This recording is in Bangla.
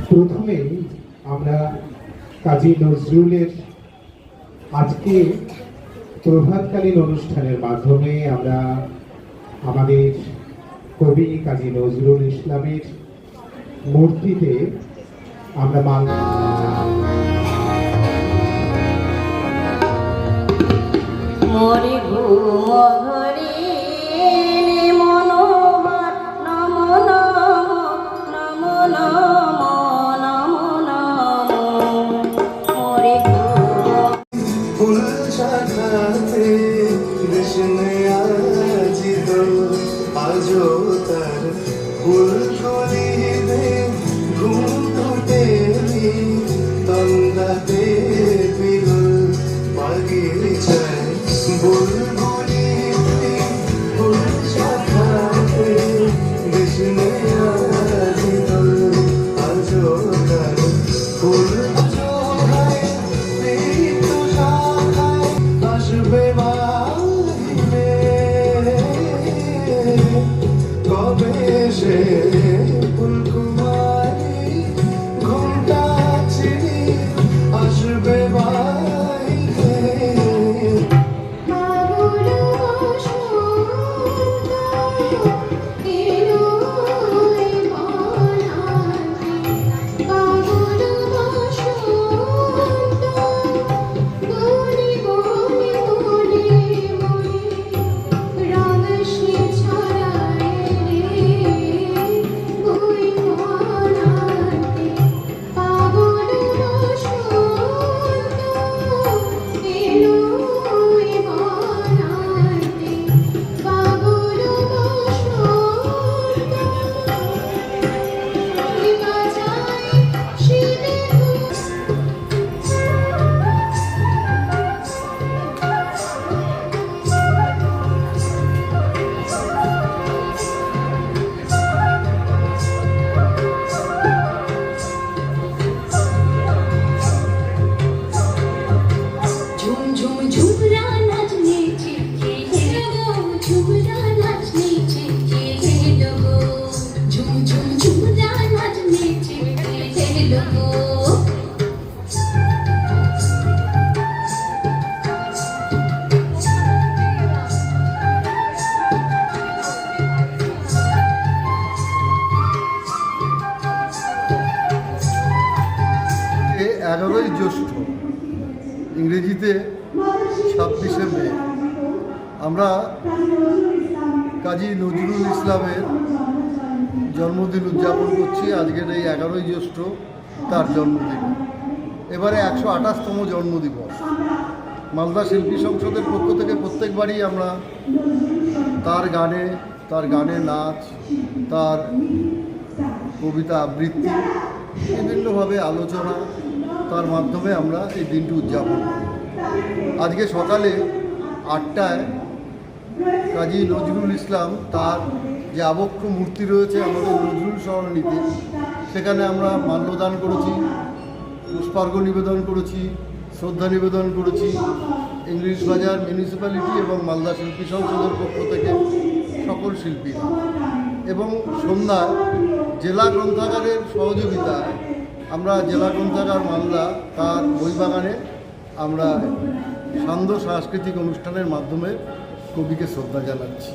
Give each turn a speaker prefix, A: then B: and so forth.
A: প্রথমেই আমরা কাজী নজরুলের আজকে প্রভাতকালীন অনুষ্ঠানের মাধ্যমে আমরা আমাদের কবি কাজী নজরুল ইসলামের মূর্তিতে আমরা মালা
B: জ্যৈষ্ঠ, ইংরেজিতে 26শে মে, আমরা কাজী নজরুল ইসলামের জন্মদিন উদযাপন করছি। আজকের এই 11ই জ্যৈষ্ঠ তার জন্মদিন, এবারে 128তম জন্মদিবস। মালদা শিল্পী সংসদের পক্ষ থেকে প্রত্যেকবারই আমরা তার গানে নাচ, তার কবিতা আবৃত্তি, বিভিন্নভাবে আলোচনা, তার মাধ্যমে আমরা এই দিনটি উদযাপন করি। আজকে সকালে 8টায় কাজী নজরুল ইসলাম তার যে আবক্ষ মূর্তি রয়েছে আমাদের নজরুল সরণিতে, সেখানে আমরা মাল্যদান করেছি, পুষ্পার্ঘ নিবেদন করেছি, শ্রদ্ধা নিবেদন করেছি। ইংলিশ বাজার মিউনিসিপ্যালিটি এবং মালদা শিল্পী সংসদের পক্ষ থেকে সকল শিল্পীরা, এবং সন্ধ্যায় জেলা গ্রন্থাগারের সহযোগিতায় আমরা জেলা গ্রন্থাগার মালদা তার বইবাগানে আমরা সান্ধ্য সাংস্কৃতিক অনুষ্ঠানের মাধ্যমে কবিকে শ্রদ্ধা জানাচ্ছি।